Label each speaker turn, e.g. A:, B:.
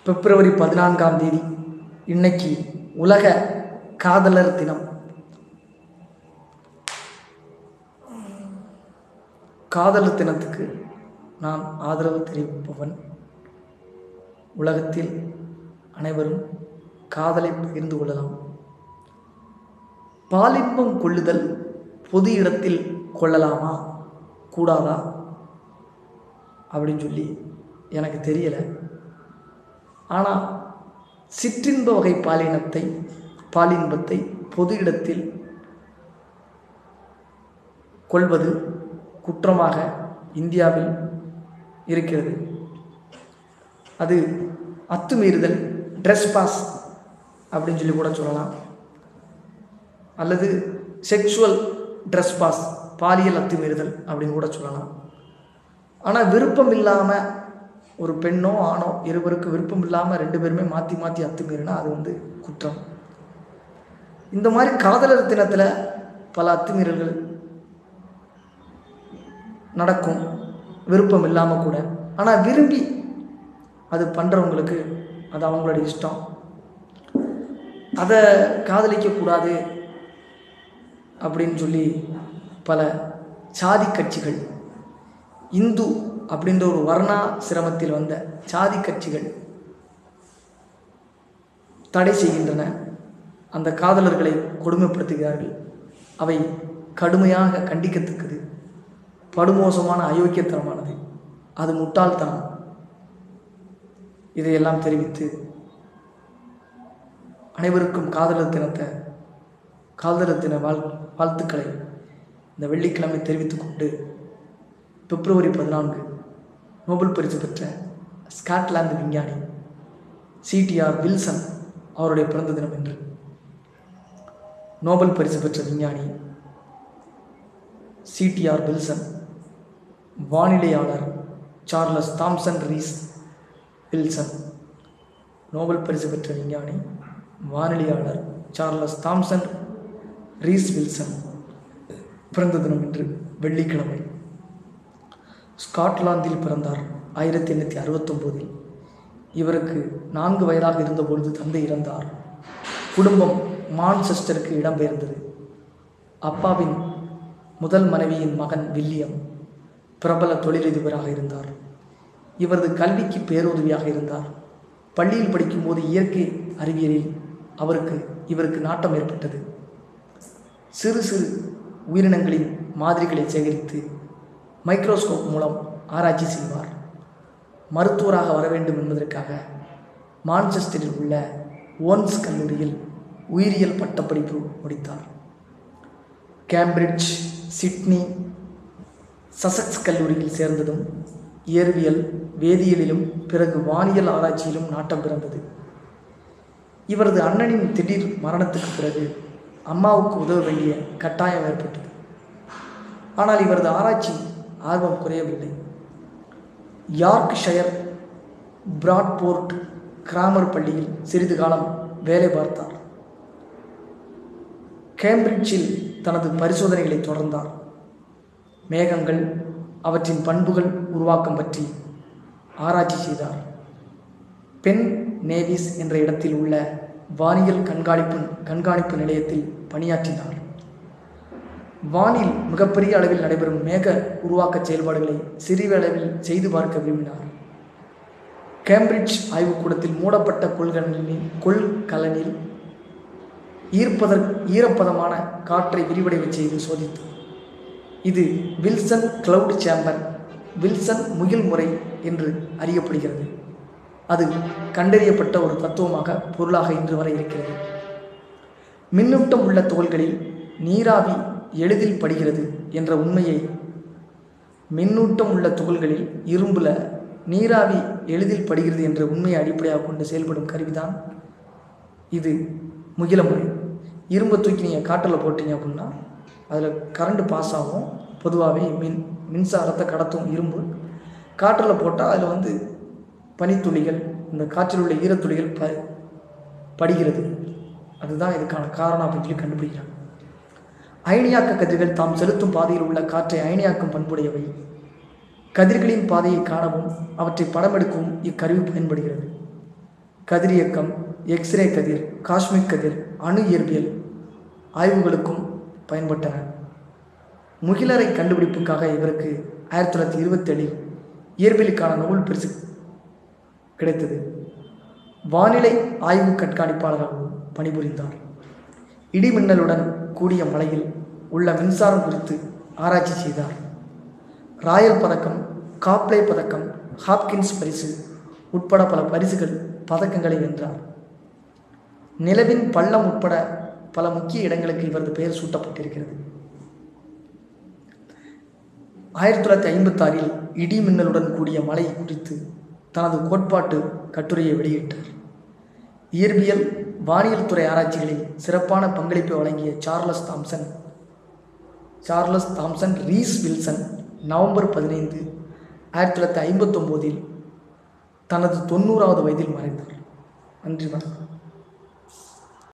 A: பிப்ரவரி 14ஆம் தேதி இன்னைக்கு உலக காதலர் தினம். காதலர் தினத்துக்கு நான் ஆதரவு தெரிவிப்பவன். உலகத்தில் அனைவரும் காதலை பகிர்ந்து கொள்ளலாம். பாலின்பம் கொள்ளுதல் பொது இடத்தில் கொள்ளலாமா கூடாதா அப்படின்னு சொல்லி எனக்கு தெரியலை. ஆனால் சிற்றின்ப வகை பாலின்பத்தை பொது இடத்தில் கொள்வது குற்றமாக இந்தியாவில் இருக்கிறது. அது அத்துமீறுதல், ட்ரெஸ் பாஸ் அப்படின்னு சொல்லி கூட சொல்லலாம். அல்லது செக்ஷுவல் ட்ரெஸ் பாஸ், பாலியல் அத்துமீறுதல் அப்படின்னு கூட சொல்லலாம். ஆனால் விருப்பம் இல்லாமல் ஒரு பெண்ணோ ஆணோ இருவருக்கு விருப்பம் இல்லாமல் 2 பேருமே மாற்றி மாற்றி அத்துமீறினா அது குற்றம். இந்த மாதிரி காதலர் தினத்தில் பல அத்துமீறல்கள் நடக்கும், விருப்பம் இல்லாமல் கூட. ஆனால் விரும்பி அது பண்ணுறவங்களுக்கு அது அவங்களோட இஷ்டம். அதை காதலிக்கக்கூடாது அப்படின்னு சொல்லி பல சாதி கட்சிகள், இந்து அப்படின்ற ஒரு வர்ணா சிரமத்தில் வந்த சாதி கட்சிகள் தடை செய்கின்றன. அந்த காதலர்களை கொடுமைப்படுத்துகிறார்கள். அவை கடுமையாக கண்டிக்கத்தக்கது, படுமோசமான அயோக்கியத்தனமானது, அது முட்டாள்தனம். இதையெல்லாம் தெரிவித்து அனைவருக்கும் காதலர் தின வாழ்த்துக்களை இந்த வெள்ளிக்கிழமை தெரிவித்துக் கொண்டு, பிப்ரவரி 14 நோபல் பரிசு பெற்ற ஸ்காட்லாந்து விஞ்ஞானி சிடிஆர் வில்சன் அவருடைய பிறந்த தினம் என்று. நோபல் பரிசு பெற்ற விஞ்ஞானி சிடிஆர் வில்சன், வானிலையாளர் Charles Thomson Rees Wilson. Nobel பரிசு பெற்ற விஞ்ஞானி வானிலையாளர் சார்லஸ் தாம்சன் ரீஸ் வில்சன் பிறந்த தினம் என்று வெள்ளிக்கிழமை. ஸ்காட்லாந்தில் பிறந்தார் 1869. இவருக்கு 4 வயதாக இருந்தபொழுது தந்தை இறந்தார். குடும்பம் மான்செஸ்டருக்கு இடம்பெயர்ந்தது. அப்பாவின் முதல் மனைவியின் மகன் வில்லியம் பிரபல தொழிலதிபராக இருந்தார். இவரது கல்விக்கு பேருதவியாக இருந்தார். பள்ளியில் படிக்கும்போது இயற்கை அறிவியலில் இவருக்கு நாட்டம் ஏற்பட்டது. சிறு சிறு உயிரினங்களின் மாதிரிகளை சேகரித்து மைக்ரோஸ்கோப் மூலம் ஆராய்ச்சி செய்வார். மருத்துவராக வர வேண்டும் என்பதற்காக மான்செஸ்டரில் உள்ள ஓன்ஸ் கல்லூரியில் உயிரியல் பட்டப்படிப்பு முடித்தார். கேம்பிரிட்ஜ், சிட்னி, சசெக்ஸ் கல்லூரியில் சேர்ந்ததும் இயற்பியல், வேதியியலிலும் பிறகு வானியல் ஆராய்ச்சியிலும் நாட்டம் பிறந்தது. இவரது அண்ணனின் திடீர் மரணத்துக்கு பிறகு அம்மாவுக்கு உதவ வேண்டிய கட்டாயம் ஏற்பட்டது. ஆனால் இவரது ஆராய்ச்சி ஆர்வம் குறையவில்லை. யார்க்ஷயர் பிராட்போர்ட் கிராமர் பள்ளியில் சிறிது காலம் வேலை பார்த்தார். கேம்பிரிட்ஜில் தனது பரிசோதனைகளை தொடர்ந்தார். மேகங்கள், அவற்றின் பண்புகள், உருவாக்கம் பற்றி ஆராய்ச்சி செய்தார். பென் நேவிஸ் என்ற இடத்தில் உள்ள வானியல் கண்காணிப்பு நிலையத்தில் பணியாற்றினார். வானில் மிகப்பெரிய அளவில் நடைபெறும் மேக உருவாக்க செயல்பாடுகளை சிறிய அளவில் செய்து பார்க்க விரும்பினார். கேம்பிரிட்ஜ் ஆய்வுக்கூடத்தில் மூடப்பட்ட கொள்கலனில் ஈரப்பதமான காற்றை விரிவடைவு செய்து சோதித்தார். இது வில்சன் கிளவுட் சேம்பர், வில்சன் முகில் முறை என்று அறியப்படுகிறது. அது கண்டறியப்பட்ட ஒரு தத்துவமாக பொருளாக இன்று வரை இருக்கிறது. மின்னூட்டம் உள்ள துகள்களில் நீராவி எளிதில் படிகிறது என்ற உண்மையை, மின்னூட்டம் உள்ள துகள்களில் இரும்புல நீராவி எளிதில் படிகிறது என்ற உண்மையை அடிப்படையாக கொண்டு செயல்படும் கருவிதான் இது முகில முறை. இரும்பை தூக்கி நீங்கள் காற்றில் போட்டீங்க அப்படின்னா அதில் கரண்ட் பாஸ் ஆகும். பொதுவாகவே மின்சாரத்தை கடத்தும் இரும்பு. காற்றில் போட்டால் அதில் பனித்துளிகள், இந்த காற்றில் உள்ள ஈரத்துளிகள் படிகிறது. அதுதான் இதுக்கான காரணம் அப்படின்னு சொல்லி கண்டுபிடிக்கிறாங்க. அயனியாக்க கதிர்கள் தாம் செலுத்தும் பாதையில் உள்ள காற்றை அயனியாக்கும் பண்புடையவை. கதிர்களின் பாதையை காணவும் அவற்றை படம் எடுக்கவும் இக்கருவி பயன்படுகிறது. கதிரியக்கம், எக்ஸ்ரே கதிர், காஸ்மிக் கதிர், அணு இயற்பியல் ஆய்வுகளுக்கும் பயன்பட்டன. முகிலறை கண்டுபிடிப்புக்காக இவருக்கு 1927 இயற்பியலுக்கான நோபல் பரிசு கிடைத்தது. வானிலை ஆய்வு கண்காணிப்பாளராகவும் பணிபுரிந்தார். இடிமின்னலுடன் கூடிய மலையில் உள்ள மின்சாரம் குறித்து ஆராய்ச்சி செய்தார். ராயல் பதக்கம், காப்லே பதக்கம், ஹாப்கின்ஸ் பரிசு உட்பட பல பதக்கங்களை வென்றார். நிலவின் பள்ளம் உட்பட பல முக்கிய இடங்களுக்கு இவரது பெயர் சூட்டப்பட்டிருக்கிறது. 1956 இடி மின்னலுடன் கூடிய மலை குறித்து தனது கோட்பாட்டு கட்டுரையை வெளியிட்டார். இயற்பியல், வானியல் துறை ஆராய்ச்சிகளில் சிறப்பான பங்களிப்பை வழங்கிய Charles Thomson Rees Wilson November 15, 1959 தனது 90வது வயதில் மறைந்தார். நன்றி, வணக்கம்.